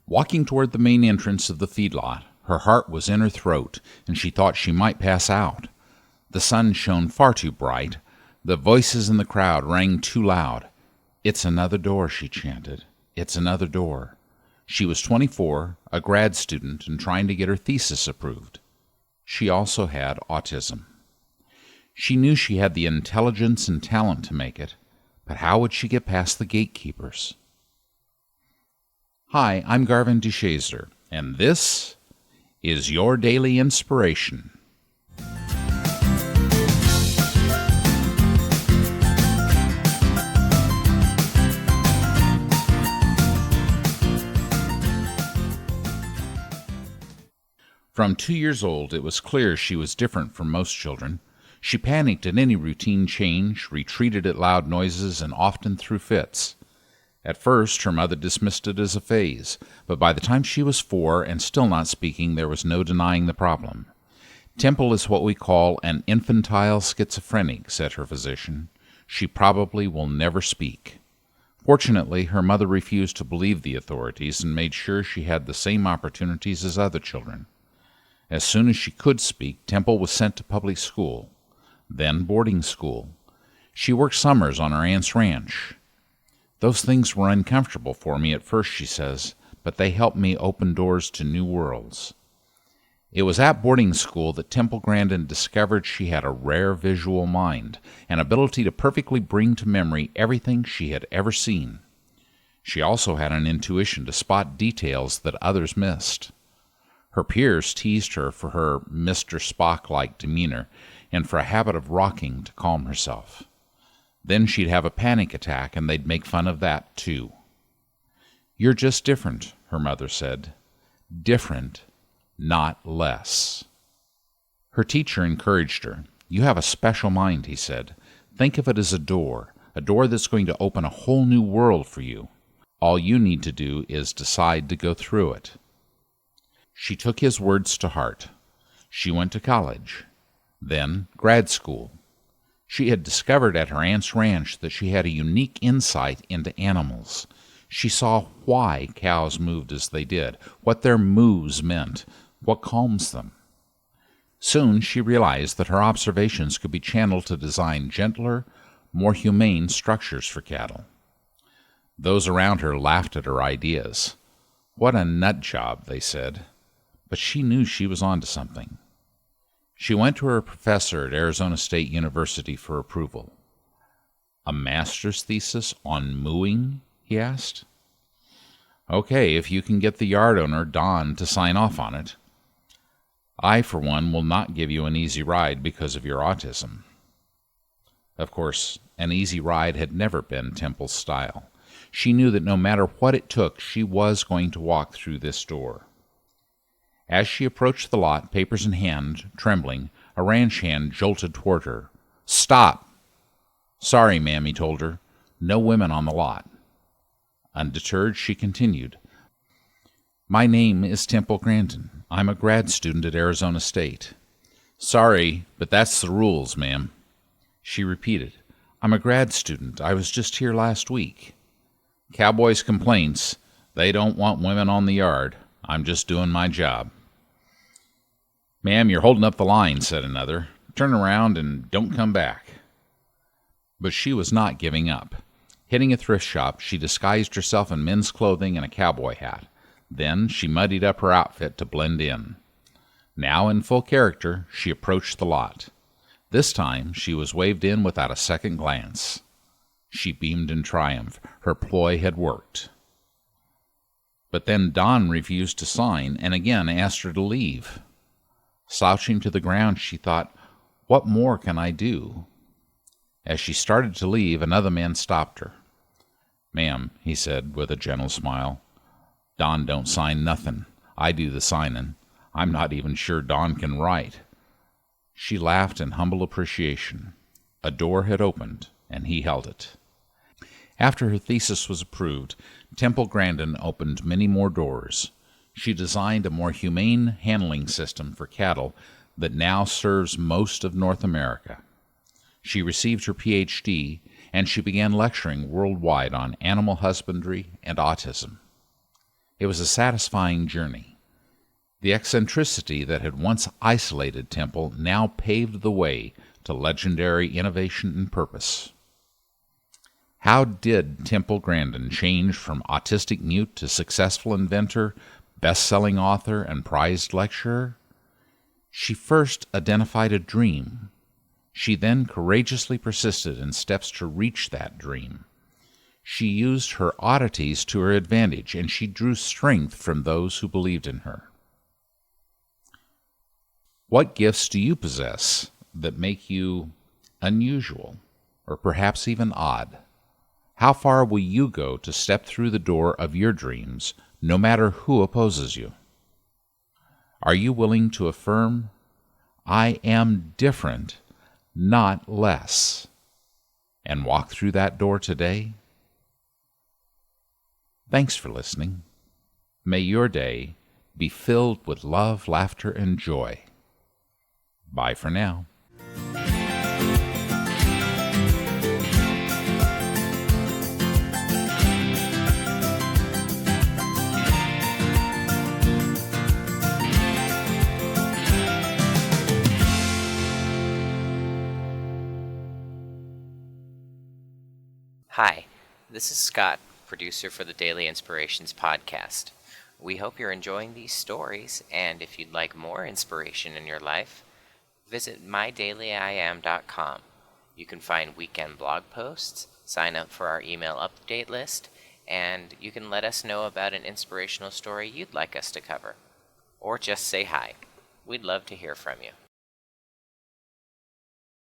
Walking toward the main entrance of the feedlot, her heart was in her throat, and she thought she might pass out. The sun shone far too bright. The voices in the crowd rang too loud. "It's another door," she chanted. "It's another door." She was 24, a grad student, and trying to get her thesis approved. She also had autism. She knew she had the intelligence and talent to make it, but how would she get past the gatekeepers? Hi, I'm Garvin DeShazer, and this is your Daily Inspiration. From 2 years old, it was clear she was different from most children. She panicked at any routine change, retreated at loud noises, and often threw fits. At first, her mother dismissed it as a phase, but by the time she was 4 and still not speaking, there was no denying the problem. Temple is what we call an infantile schizophrenic, said her physician. She probably will never speak. Fortunately, her mother refused to believe the authorities and made sure she had the same opportunities as other children. As soon as she could speak, Temple was sent to public school, then boarding school. She worked summers on her aunt's ranch. "Those things were uncomfortable for me at first," she says, "but they helped me open doors to new worlds." It was at boarding school that Temple Grandin discovered she had a rare visual mind, an ability to perfectly bring to memory everything she had ever seen. She also had an intuition to spot details that others missed. Her peers teased her for her Mr. Spock-like demeanor and for a habit of rocking to calm herself. Then she'd have a panic attack, and they'd make fun of that, too. "You're just different," her mother said. "Different, not less." Her teacher encouraged her. "You have a special mind," he said. "Think of it as a door that's going to open a whole new world for you. All you need to do is decide to go through it." She took his words to heart. She went to college, then grad school. She had discovered at her aunt's ranch that she had a unique insight into animals. She saw why cows moved as they did, what their moos meant, what calms them. Soon she realized that her observations could be channeled to design gentler, more humane structures for cattle. Those around her laughed at her ideas. "What a nut job," they said. But she knew she was onto something. She went to her professor at Arizona State University for approval. "A master's thesis on mooing?" he asked. "Okay, if you can get the yard owner, Don, to sign off on it. I, for one, will not give you an easy ride because of your autism." Of course, an easy ride had never been Temple's style. She knew that no matter what it took, she was going to walk through this door. As she approached the lot, papers in hand, trembling, a ranch hand jolted toward her. "Stop!" "Sorry, ma'am," he told her. "No women on the lot." Undeterred, she continued. "My name is Temple Grandin. I'm a grad student at Arizona State." "Sorry, but that's the rules, ma'am." She repeated. "I'm a grad student. I was just here last week." "Cowboys' complaints. They don't want women on the yard. I'm just doing my job." "Ma'am, you're holding up the line," said another. "Turn around and don't come back." But she was not giving up. Hitting a thrift shop, she disguised herself in men's clothing and a cowboy hat. Then she muddied up her outfit to blend in. Now in full character, she approached the lot. This time, she was waved in without a second glance. She beamed in triumph. Her ploy had worked. But then Don refused to sign and again asked her to leave. Slouching to the ground, she thought, "What more can I do?" As she started to leave, another man stopped her. "Ma'am," he said with a gentle smile, "Don don't sign nothing. I do the signin'. I'm not even sure Don can write." She laughed in humble appreciation. A door had opened, and he held it. After her thesis was approved, Temple Grandin opened many more doors. She designed a more humane handling system for cattle that now serves most of North America. She received her Ph.D., and she began lecturing worldwide on animal husbandry and autism. It was a satisfying journey. The eccentricity that had once isolated Temple now paved the way to legendary innovation and purpose. How did Temple Grandin change from autistic mute to successful inventor, best-selling author, and prized lecturer? She first identified a dream. She then courageously persisted in steps to reach that dream. She used her oddities to her advantage, and she drew strength from those who believed in her. What gifts do you possess that make you unusual, or perhaps even odd? How far will you go to step through the door of your dreams, no matter who opposes you? Are you willing to affirm, "I am different, not less," and walk through that door today? Thanks for listening. May your day be filled with love, laughter, and joy. Bye for now. Hi, this is Scott, producer for the Daily Inspirations podcast. We hope you're enjoying these stories, and if you'd like more inspiration in your life, visit mydailyim.com. You can find weekend blog posts, sign up for our email update list, and you can let us know about an inspirational story you'd like us to cover. Or just say hi. We'd love to hear from you.